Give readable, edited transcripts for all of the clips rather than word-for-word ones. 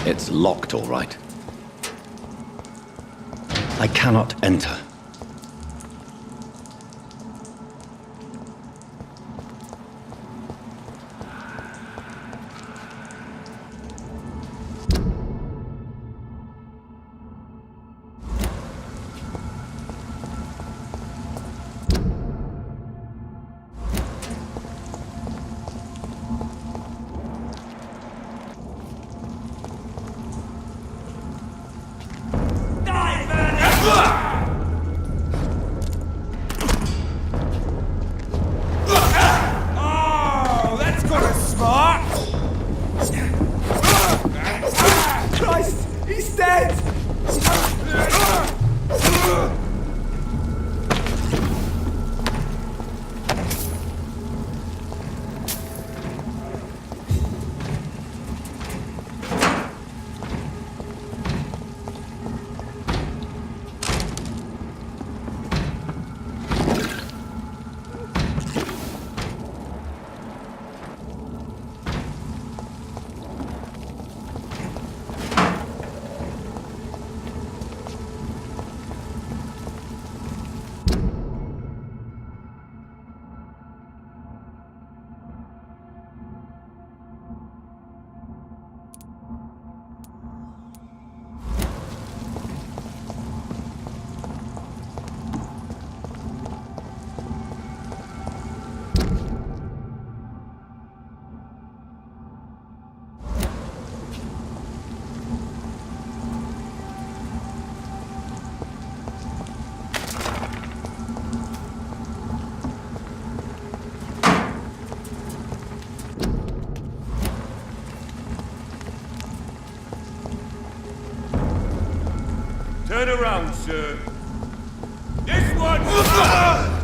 It's locked, all right. I cannot enter. Turn around, sir. This one!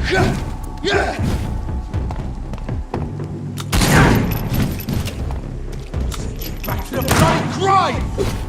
Back to the bloody grind!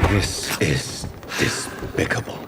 This is despicable.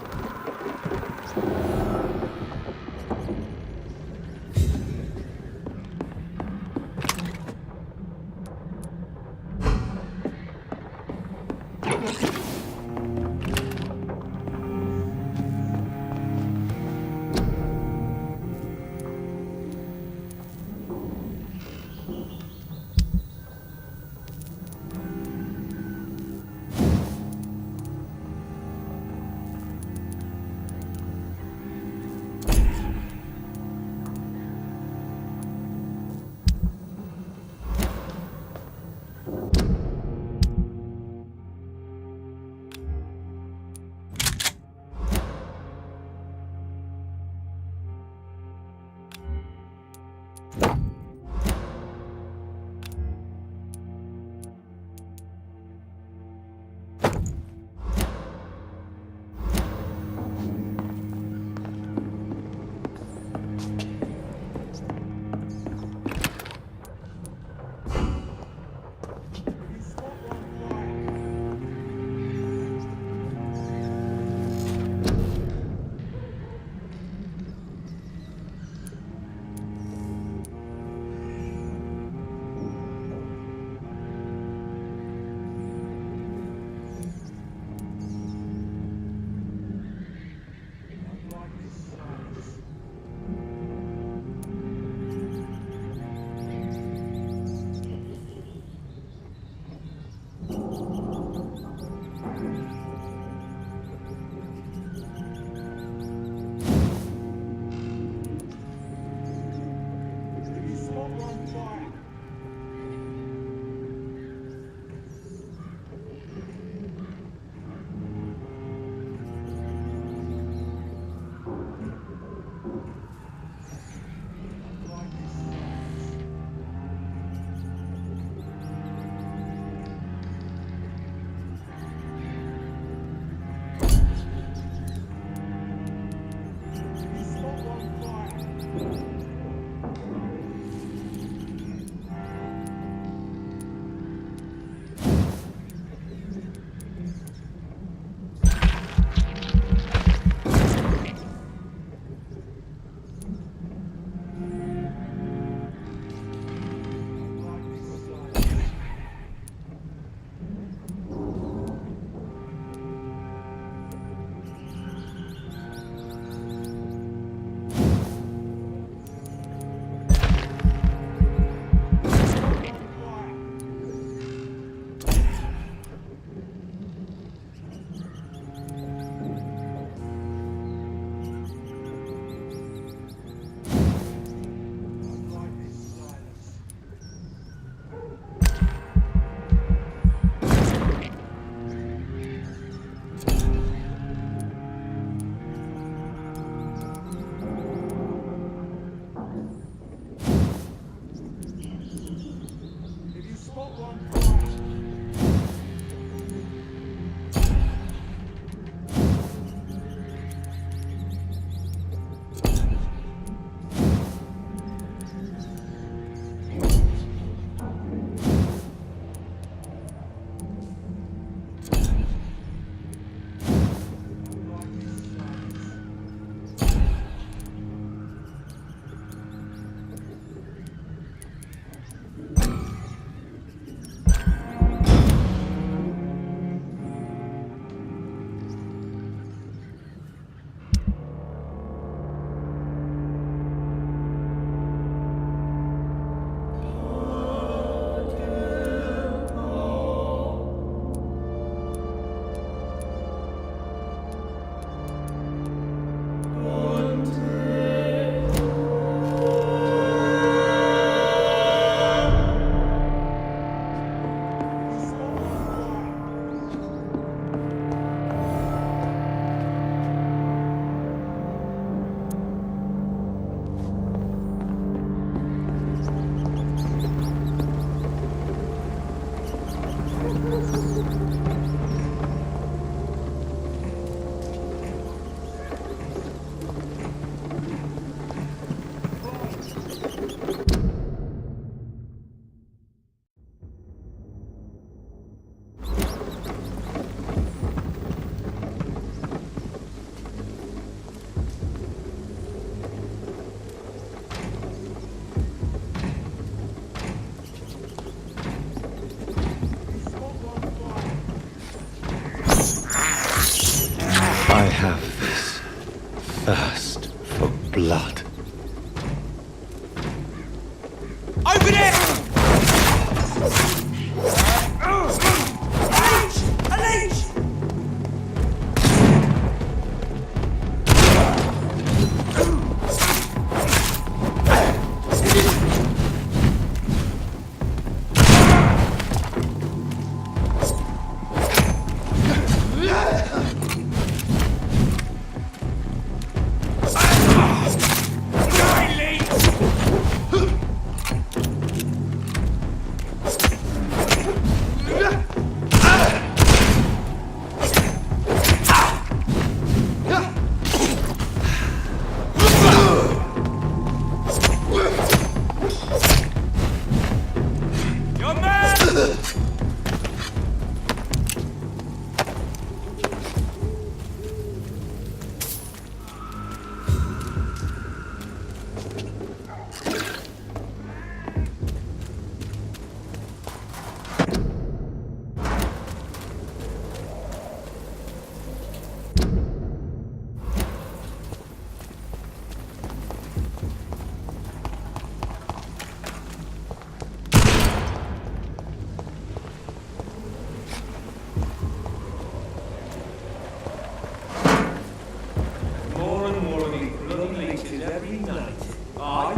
More and more of these bloody leeches every night. Aye,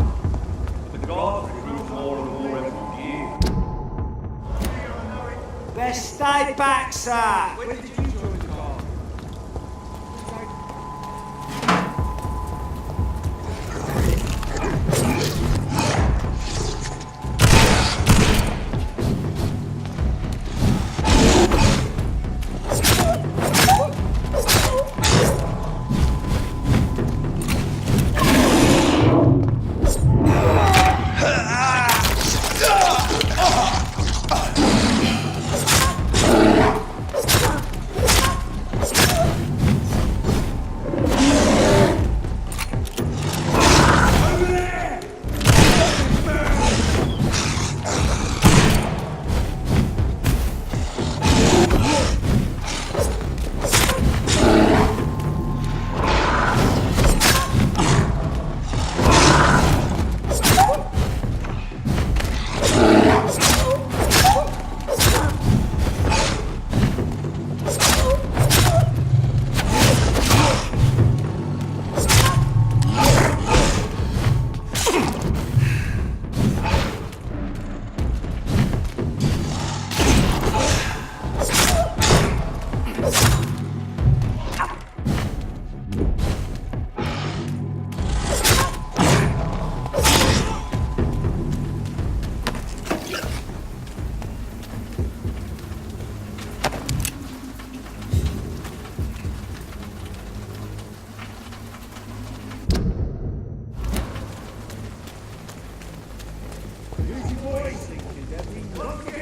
but the gods grew more and more every year. Best stay back, sir. When did you join the guard?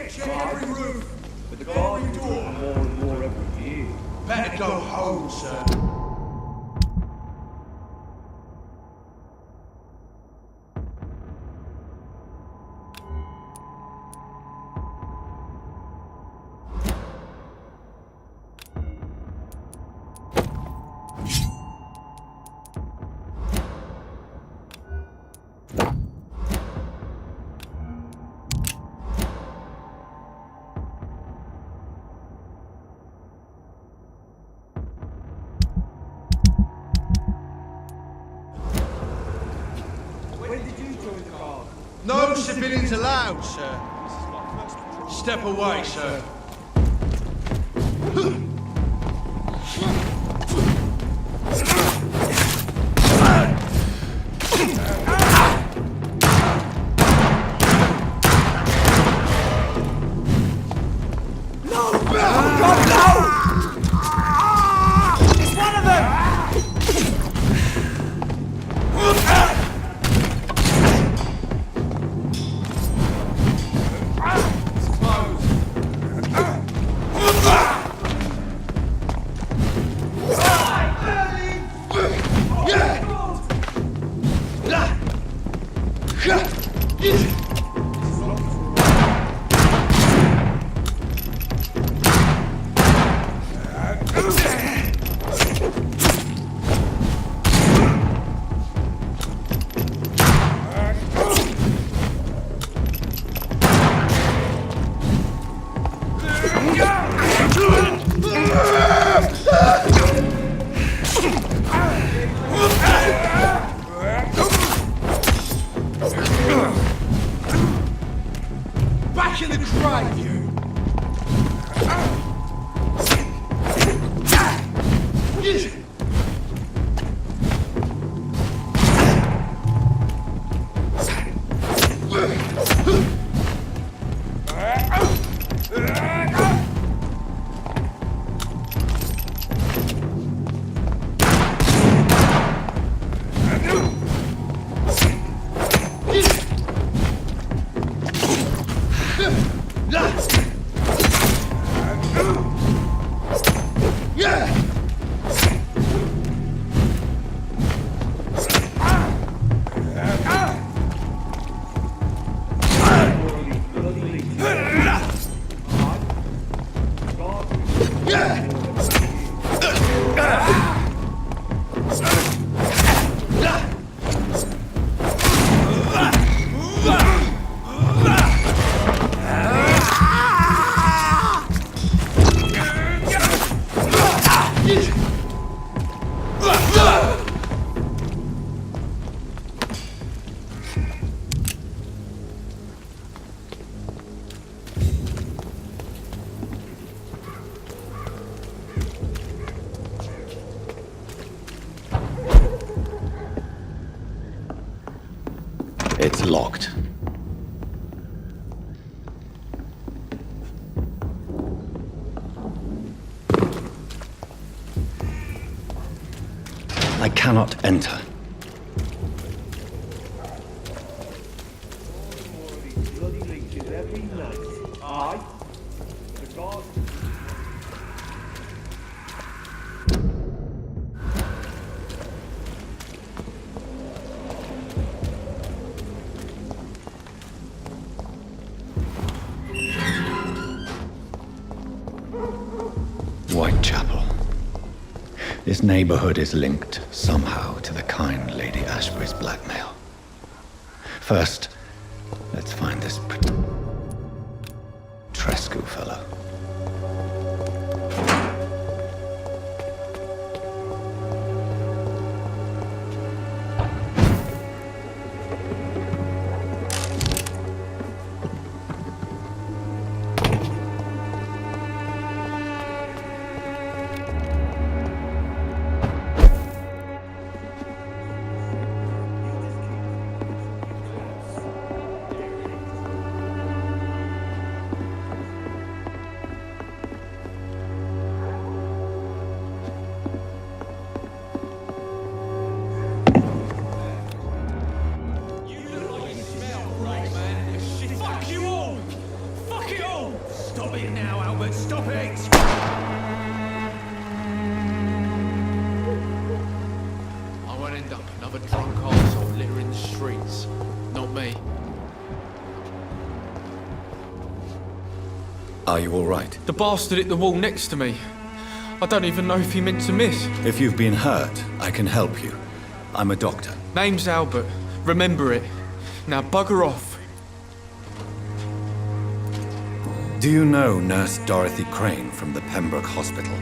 Check every roof. But the gods grew more and more every year. Better go home, sir. When did you join the guard? No civilians allowed, sir. Step away, sir. It's one of them! Back in the grave, you! It's locked. I cannot enter. Bloody leeches every night. Aye. The guard. Whitechapel. This neighborhood is linked somehow to the kind Lady Ashbury's blackmail. First, let's find this Trescu fellow. Are you all right? The bastard hit the wall next to me. I don't even know if he meant to miss. If you've been hurt, I can help you. I'm a doctor. Name's Albert. Remember it. Now bugger off. Do you know Nurse Dorothy Crane from the Pembroke Hospital?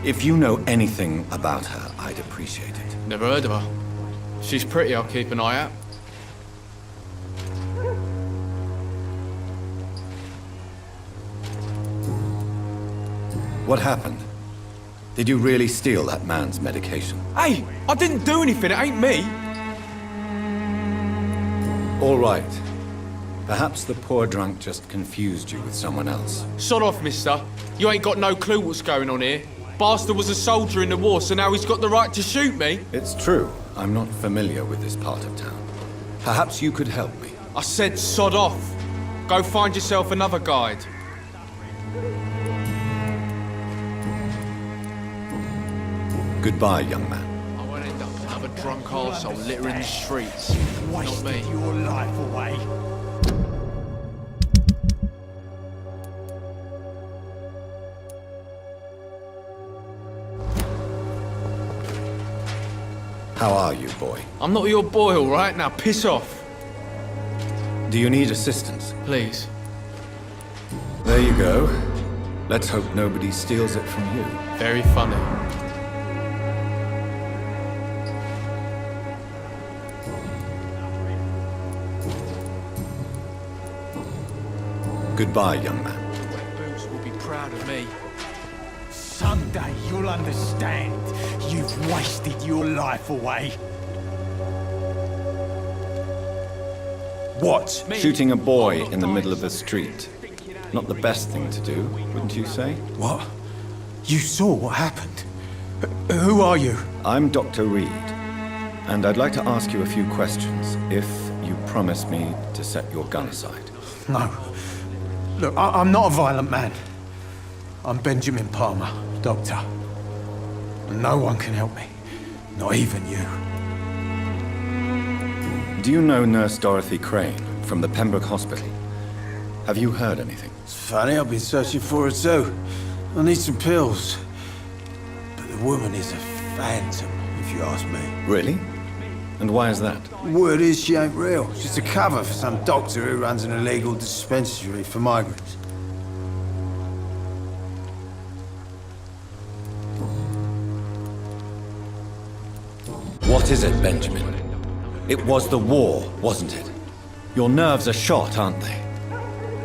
If you know anything about her, I'd appreciate it. Never heard of her. She's pretty, I'll keep an eye out. What happened? Did you really steal that man's medication? Hey, I didn't do anything, it ain't me. All right. Perhaps the poor drunk just confused you with someone else. Sod off, mister. You ain't got no clue what's going on here. Bastard was a soldier in the war, so now he's got the right to shoot me. It's true. I'm not familiar with this part of town. Perhaps you could help me. I said sod off. Go find yourself another guide. Goodbye, young man. I won't end up another drunk arsehole littering the streets. Not me. Your life away. How are you, boy? I'm not your boy, all right? Now piss off. Do you need assistance? Please. There you go. Let's hope nobody steals it from you. Very funny. Goodbye, young man. Wet boots will be proud of me. Someday you'll understand. You've wasted your life away. What? Shooting a boy in the middle of the street. Not the best thing to do, wouldn't you say? What? You saw what happened? Who are you? I'm Dr. Reed, and I'd like to ask you a few questions, if you promise me to set your gun aside. No. Look, I'm not a violent man. I'm Benjamin Palmer, doctor. And no one can help me. Not even you. Do you know Nurse Dorothy Crane from the Pembroke Hospital? Have you heard anything? It's funny, I've been searching for her too. I need some pills. But the woman is a phantom, if you ask me. Really? And why is that? Word is she ain't real. She's a cover for some doctor who runs an illegal dispensary for migrants. What is it, Benjamin? It was the war, wasn't it? Your nerves are shot, aren't they?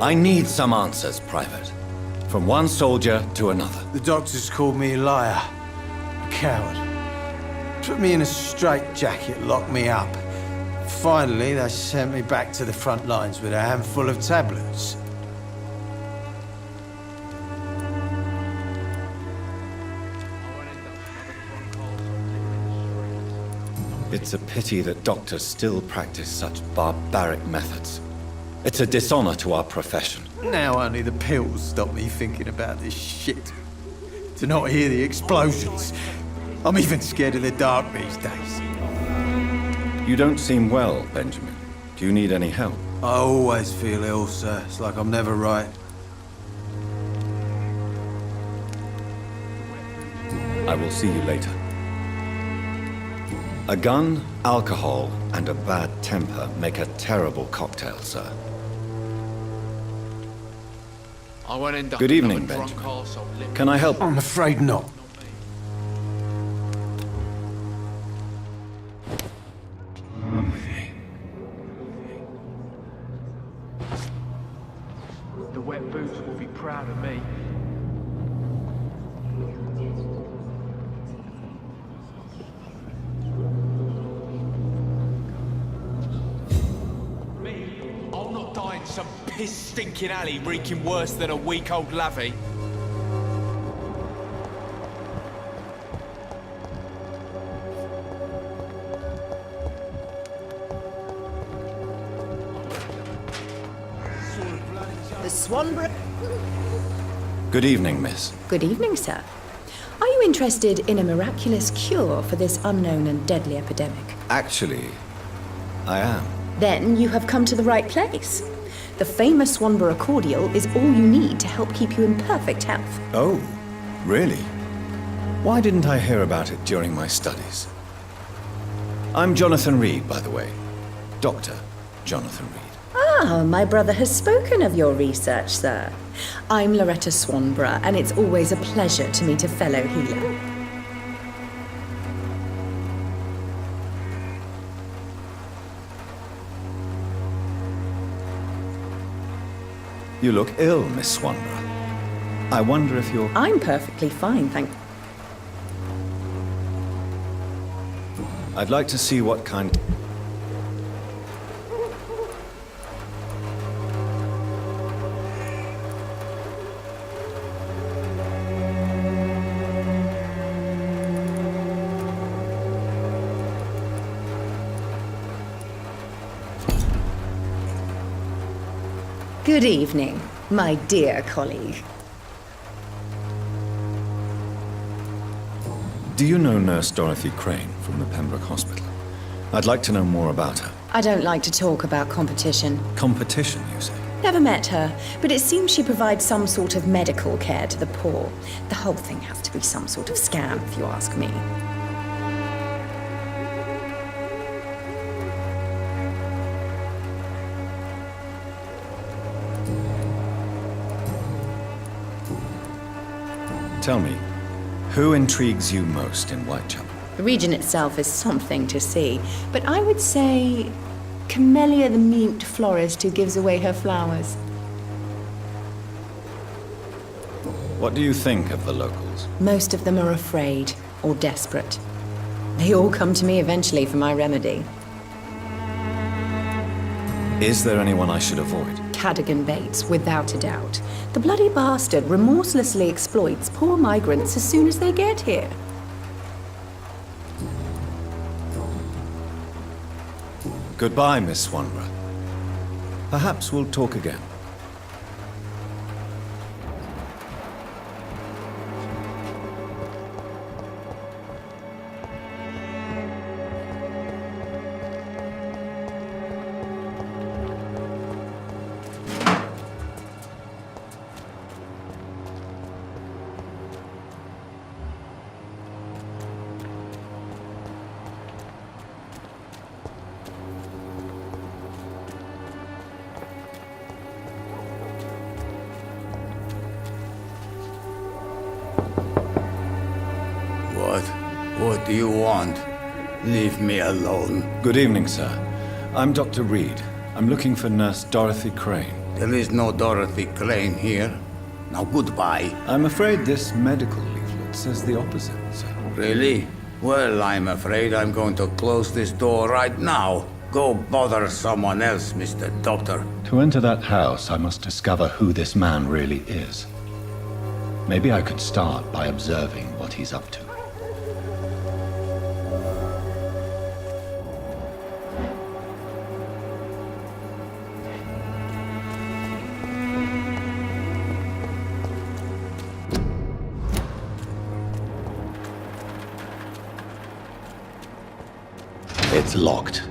I need some answers, Private. From one soldier to another. The doctors called me a liar. A coward. Put me in a straitjacket, locked me up. Finally, they sent me back to the front lines with a handful of tablets. It's a pity that doctors still practice such barbaric methods. It's a dishonor to our profession. Now only the pills stop me thinking about this shit. To not hear the explosions. I'm even scared of the dark these days. You don't seem well, Benjamin. Do you need any help? I always feel ill, sir. It's like I'm never right. I will see you later. A gun, alcohol, and a bad temper make a terrible cocktail, sir. I won't end up Good evening, another drunk Benjamin. arsehole living. Can I help? I'm afraid not. The wet boots will be proud of me. I'll not die in some piss-stinking alley reeking worse than a week-old lavvy. The SOBRE. Good evening, miss. Good evening, sir. Are you interested in a miraculous cure for this unknown and deadly epidemic? Actually, I am. Then you have come to the right place. The famous SOBRE cordial is all you need to help keep you in perfect health. Oh, really? Why didn't I hear about it during my studies? I'm Jonathan Reed, by the way. Dr. Jonathan Reed. Ah, my brother has spoken of your research, sir. I'm Loretta SOBRE, and it's always a pleasure to meet a fellow healer. You look ill, Miss SOBRE. I wonder if you're... I'm perfectly fine, thank you. I'd like to see what kind... Good evening, my dear colleague. Do you know Nurse Dorothy Crane from the Pembroke Hospital? I'd like to know more about her. I don't like to talk about competition. Competition, you say? Never met her, but it seems she provides some sort of medical care to the poor. The whole thing has to be some sort of scam, if you ask me. Tell me, who intrigues you most in Whitechapel? The region itself is something to see, but I would say Camellia the mute florist who gives away her flowers. What do you think of the locals? Most of them are afraid or desperate. They all come to me eventually for my remedy. Is there anyone I should avoid? Cadogan Bates, without a doubt. The bloody bastard remorselessly exploits poor migrants as soon as they get here. Goodbye, Miss SOBRE. Perhaps we'll talk again. What do you want? Leave me alone. Good evening, sir. I'm Dr. Reed. I'm looking for Nurse Dorothy Crane. There is no Dorothy Crane here. Now goodbye. I'm afraid this medical leaflet says the opposite, sir. Really? Well, I'm afraid I'm going to close this door right now. Go bother someone else, Mr. Doctor. To enter that house, I must discover who this man really is. Maybe I could start by observing what he's up to. It's locked.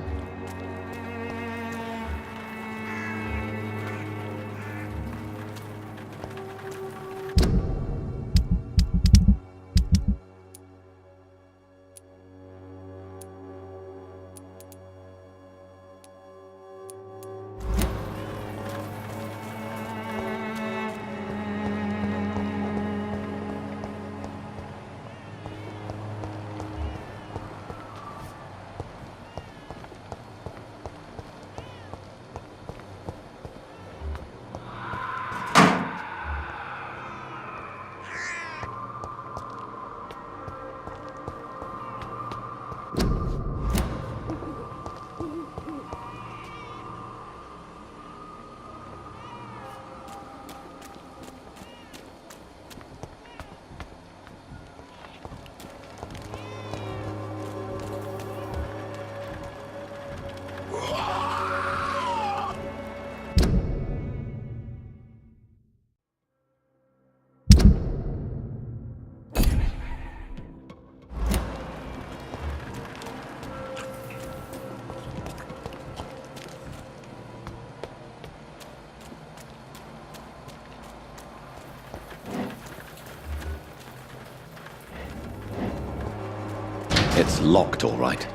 It's locked, all right.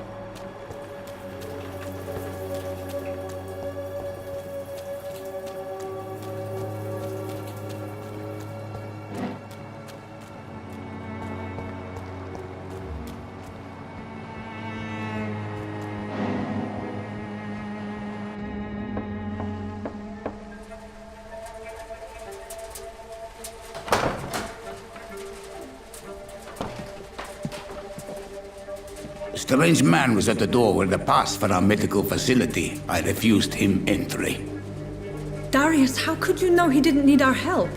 A strange man was at the door with a pass for our medical facility. I refused him entry. Darius, how could you know he didn't need our help?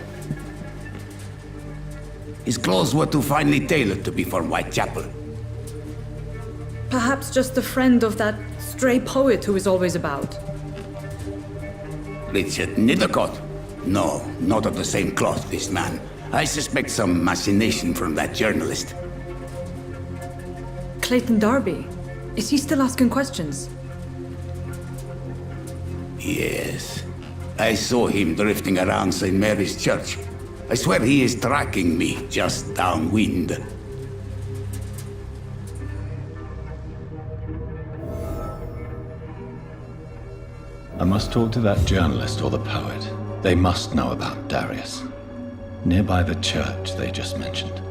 His clothes were too finely tailored to be for Whitechapel. Perhaps just a friend of that stray poet who is always about. Richard Nithercott? No, not of the same cloth, this man. I suspect some machination from that journalist. Clayton Darby. Is he still asking questions? Yes. I saw him drifting around St. Mary's Church. I swear he is tracking me just downwind. I must talk to that journalist or the poet. They must know about Darius. Nearby the church they just mentioned.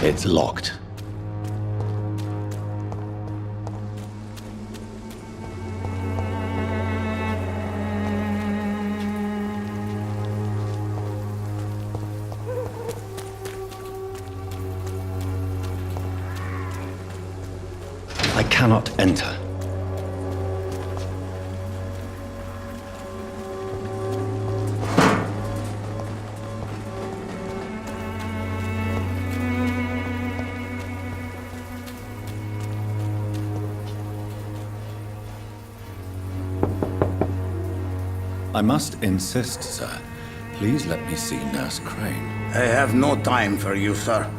It's locked. I cannot enter. I must insist, sir. Please let me see Nurse Crane. I have no time for you, sir.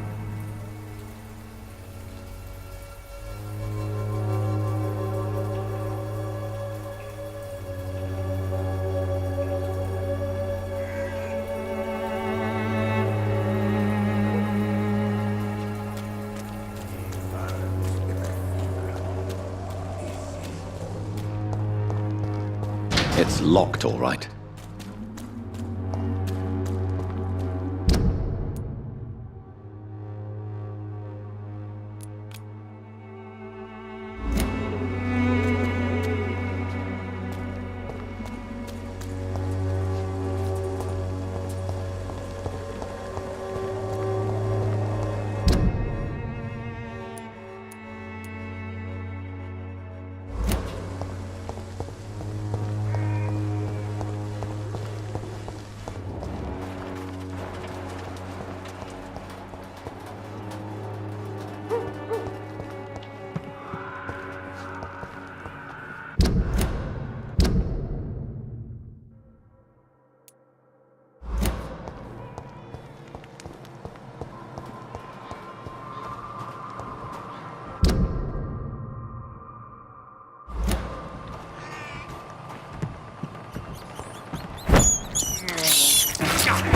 It's locked, all right.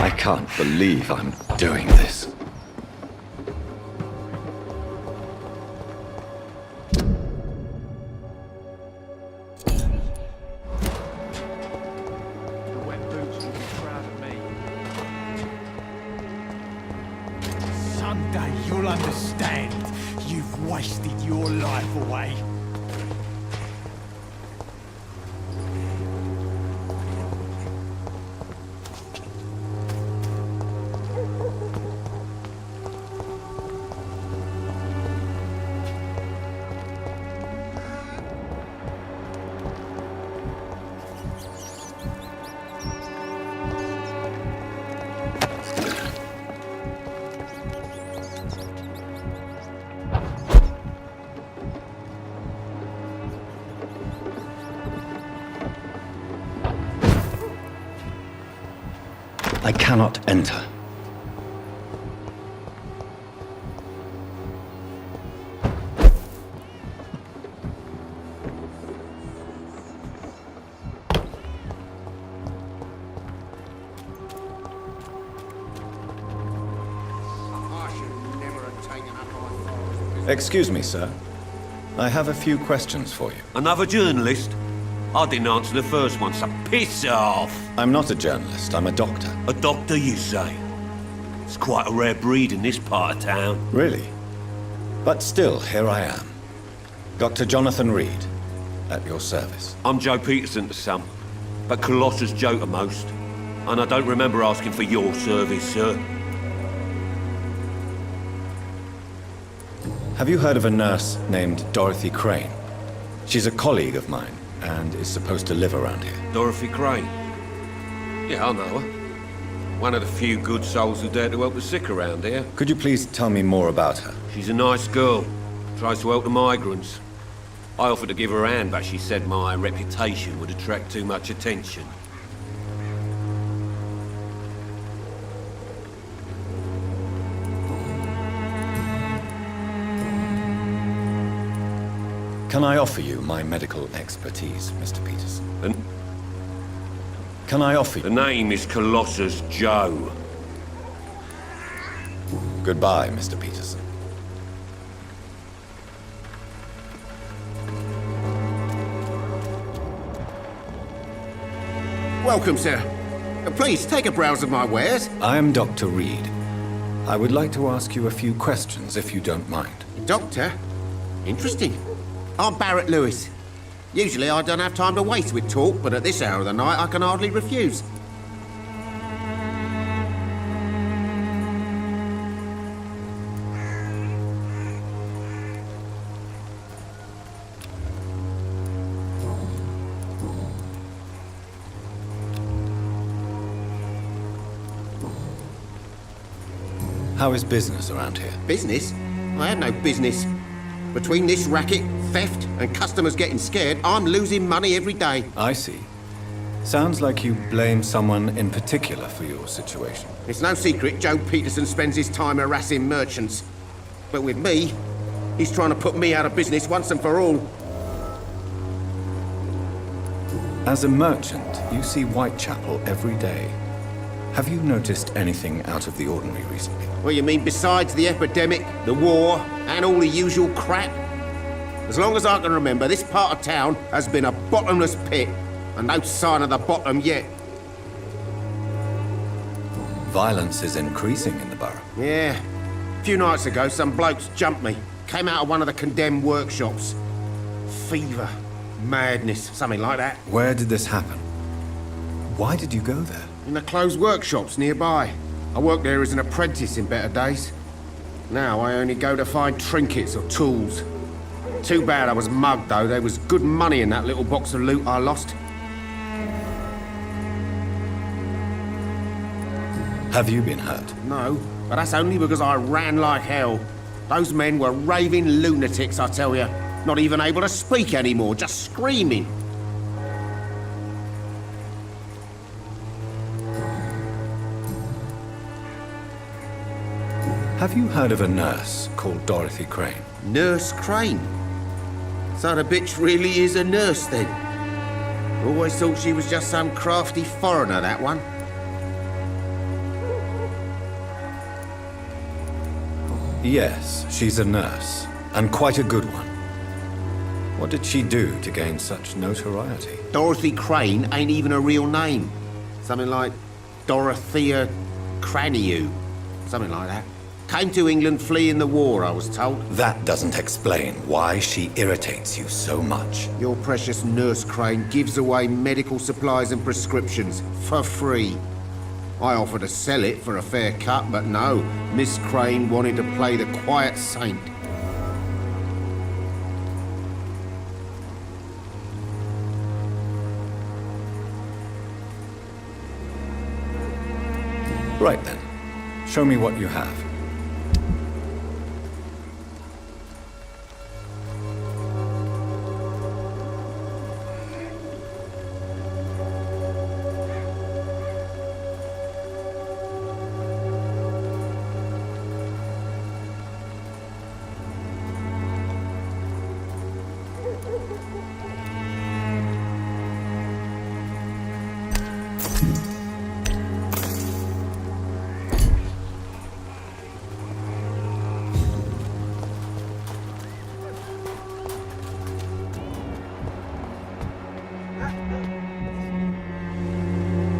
I can't believe I'm doing this. The wet boots will be proud of me. Someday you'll understand. You've wasted your life away. I cannot enter. Excuse me, sir. I have a few questions for you. Another journalist? I didn't answer the first one, so piss off! I'm not a journalist, I'm a doctor. A doctor, you say? It's quite a rare breed in this part of town. Really? But still, here I am. Dr. Jonathan Reed, at your service. I'm Joe Peterson to some, but Colossus Joe to most. And I don't remember asking for your service, sir. Have you heard of a nurse named Dorothy Crane? She's a colleague of mine, and is supposed to live around here. Dorothy Crane? Yeah, I know her. One of the few good souls who dare to help the sick around here. Could you please tell me more about her? She's a nice girl. Tries to help the migrants. I offered to give her a hand, but she said my reputation would attract too much attention. Can I offer you my medical expertise, Mr. Peterson? And Can I offer the you... name is Colossus Joe. Goodbye, Mr. Peterson. Welcome, sir. Please, take a browse of my wares. I am Dr. Reed. I would like to ask you a few questions, if you don't mind. Doctor? Interesting. I'm Barrett Lewis. Usually I don't have time to waste with talk, but at this hour of the night I can hardly refuse. How is business around here? Business? I have no business. Between this racket, theft, and customers getting scared, I'm losing money every day. I see. Sounds like you blame someone in particular for your situation. It's no secret Joe Peterson spends his time harassing merchants. But with me, he's trying to put me out of business once and for all. As a merchant, you see Whitechapel every day. Have you noticed anything out of the ordinary recently? What you mean besides the epidemic, the war, and all the usual crap? As long as I can remember, this part of town has been a bottomless pit, and no sign of the bottom yet. Violence is increasing in the borough. Yeah. A few nights ago, some blokes jumped me. Came out of one of the condemned workshops. Fever, madness, something like that. Where did this happen? Why did you go there? In the closed workshops nearby. I worked there as an apprentice in better days. Now I only go to find trinkets or tools. Too bad I was mugged, though. There was good money in that little box of loot I lost. Have you been hurt? No, but that's only because I ran like hell. Those men were raving lunatics, I tell you. Not even able to speak anymore, just screaming. Have you heard of a nurse called Dorothy Crane? Nurse Crane? So the bitch really is a nurse, then? Always thought she was just some crafty foreigner, that one. Yes, she's a nurse, and quite a good one. What did she do to gain such notoriety? Dorothy Crane ain't even a real name. Something like Dorothea Craniu. Something like that. Came to England fleeing the war, I was told. That doesn't explain why she irritates you so much. Your precious nurse Crane gives away medical supplies and prescriptions for free. I offered to sell it for a fair cut, but no. Miss Crane wanted to play the quiet saint. Right then. Show me what you have.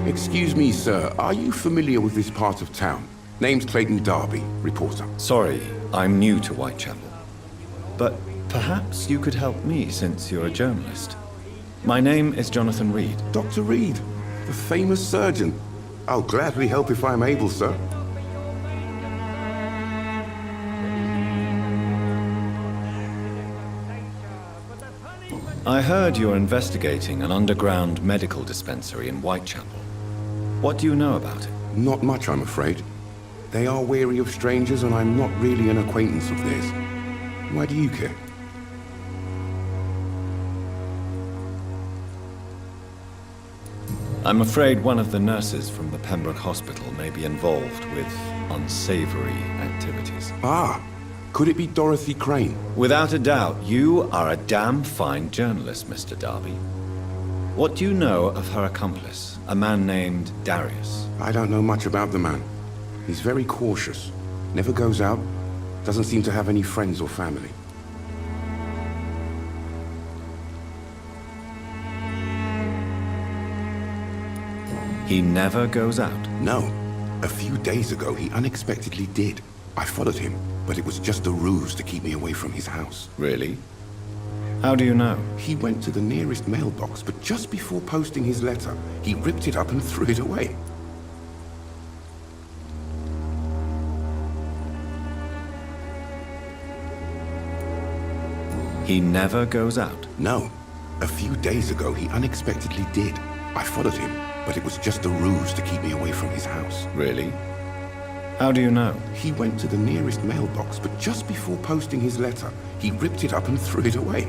Excuse me, sir. Are you familiar with this part of town? Name's Clayton Darby, reporter. Sorry, I'm new to Whitechapel. But perhaps you could help me since you're a journalist. My name is Jonathan Reed. Dr. Reed, the famous surgeon. I'll gladly help if I'm able, sir. I heard you're investigating an underground medical dispensary in Whitechapel. What do you know about it? Not much, I'm afraid. They are wary of strangers, and I'm not really an acquaintance of theirs. Why do you care? I'm afraid one of the nurses from the Pembroke Hospital may be involved with unsavory activities. Ah, could it be Dorothy Crane? Without a doubt, you are a damn fine journalist, Mr. Darby. What do you know of her accomplice, a man named Darius? I don't know much about the man. He's very cautious. Never goes out. Doesn't seem to have any friends or family. He never goes out? No. A few days ago, he unexpectedly did. I followed him, but it was just a ruse to keep me away from his house. Really? How do you know? He went to the nearest mailbox, but just before posting his letter, he ripped it up and threw it away. He never goes out? No. A few days ago, he unexpectedly did. I followed him, but it was just a ruse to keep me away from his house. Really? How do you know? He went to the nearest mailbox, but just before posting his letter, he ripped it up and threw it away.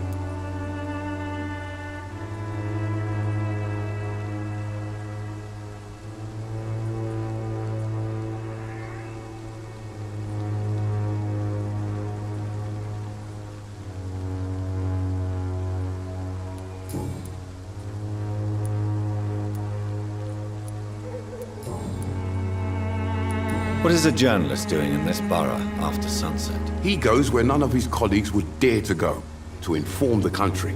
What is a journalist doing in this borough after sunset? He goes where none of his colleagues would dare to go, to inform the country.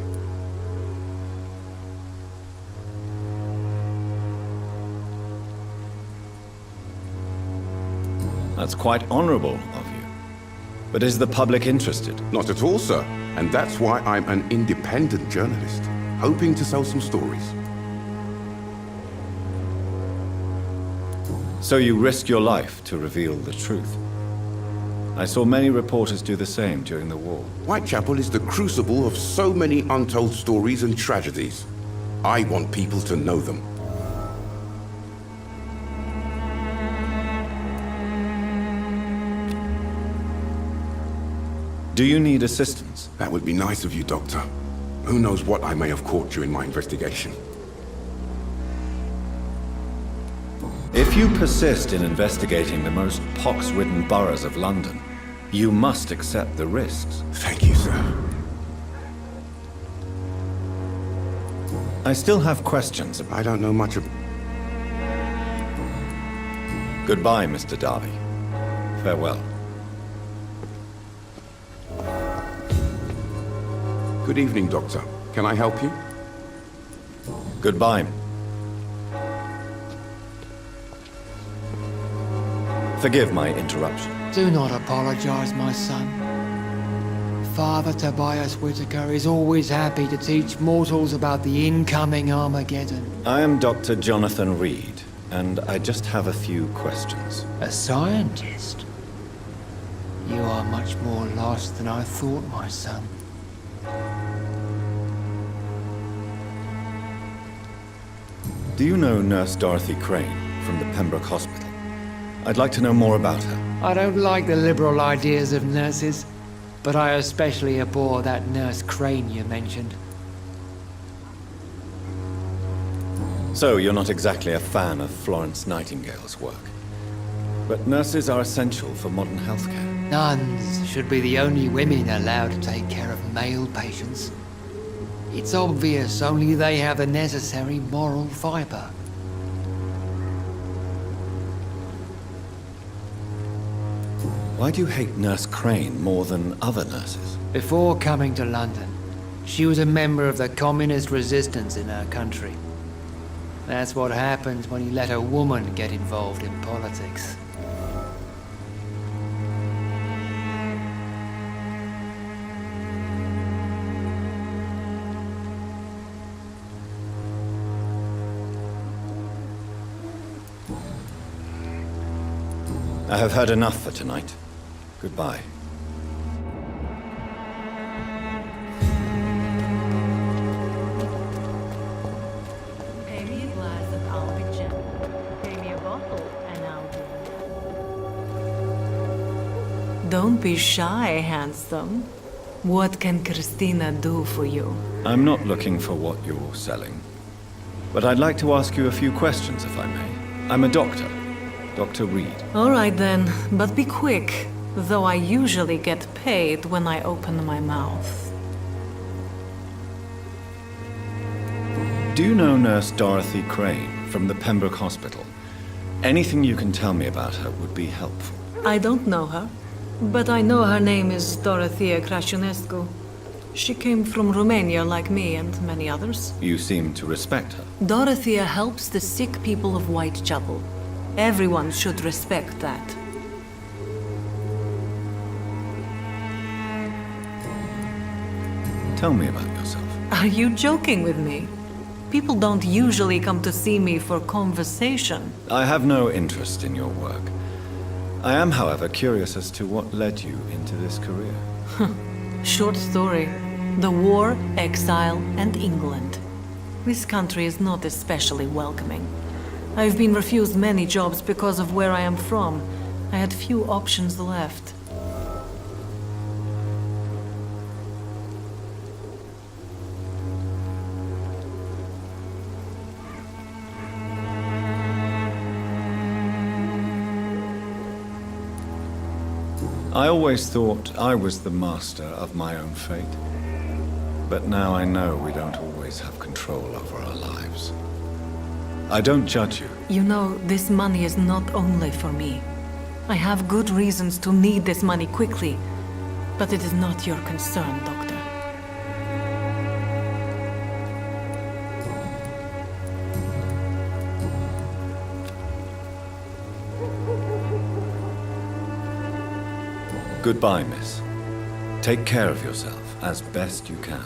That's quite honorable of you. But is the public interested? Not at all, sir. And that's why I'm an independent journalist, hoping to sell some stories. So you risk your life to reveal the truth. I saw many reporters do the same during the war. Whitechapel is the crucible of so many untold stories and tragedies. I want people to know them. Do you need assistance? That would be nice of you, Doctor. Who knows what I may have caught during my investigation. If you persist in investigating the most pox-ridden boroughs of London, you must accept the risks. Thank you, sir. I still have questions. I don't know much of... Goodbye, Mr. Darby. Farewell. Good evening, Doctor. Can I help you? Goodbye. Forgive my interruption. Do not apologize, my son. Father Tobias Whitaker is always happy to teach mortals about the incoming Armageddon. I am Dr. Jonathan Reed, and I just have a few questions. A scientist? You are much more lost than I thought, my son. Do you know Nurse Dorothy Crane from the Pembroke Hospital? I'd like to know more about her. I don't like the liberal ideas of nurses, but I especially abhor that Nurse Crane you mentioned. So, you're not exactly a fan of Florence Nightingale's work. But nurses are essential for modern healthcare. Nuns should be the only women allowed to take care of male patients. It's obvious only they have the necessary moral fiber. Why do you hate Nurse Crane more than other nurses? Before coming to London, she was a member of the communist resistance in her country. That's what happens when you let a woman get involved in politics. I have heard enough for tonight. Goodbye. Pay me a glass of ABAJO. Pay me a bottle and I'll do. Don't be shy, handsome. What can Christina do for you? I'm not looking for what you're selling. But I'd like to ask you a few questions, if I may. I'm a doctor. Dr. Reed. All right then, but be quick, though I usually get paid when I open my mouth. Do you know Nurse Dorothy Crane from the Pembroke Hospital? Anything you can tell me about her would be helpful. I don't know her, but I know her name is Dorothea Crăciunescu. She came from Romania like me and many others. You seem to respect her. Dorothea helps the sick people of Whitechapel. Everyone should respect that. Tell me about yourself. Are you joking with me? People don't usually come to see me for conversation. I have no interest in your work. I am, however, curious as to what led you into this career. Short story. The war, exile, and England. This country is not especially welcoming. I've been refused many jobs because of where I am from. I had few options left. I always thought I was the master of my own fate. But now I know we don't always have control over our lives. I don't judge you. You know, this money is not only for me. I have good reasons to need this money quickly, but it is not your concern, Doctor. Goodbye, miss. Take care of yourself as best you can.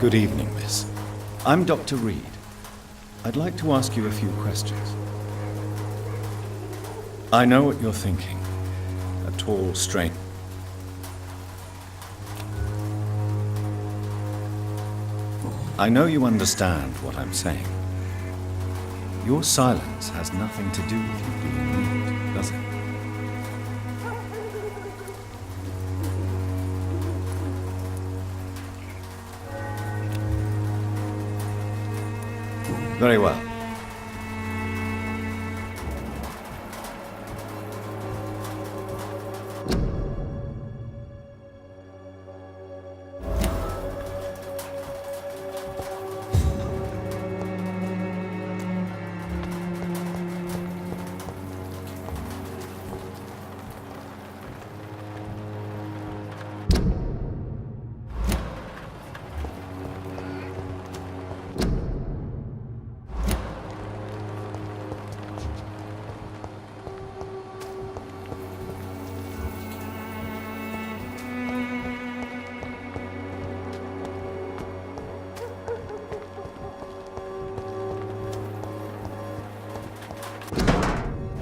Good evening, miss. I'm Dr. Reed. I'd like to ask you a few questions. I know what you're thinking. A tall, stranger. I know you understand what I'm saying. Your silence has nothing to do with you being rude, does it? Very well.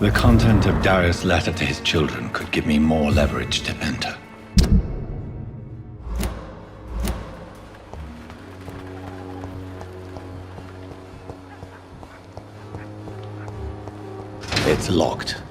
The content of Darius' letter to his children could give me more leverage to enter. It's locked.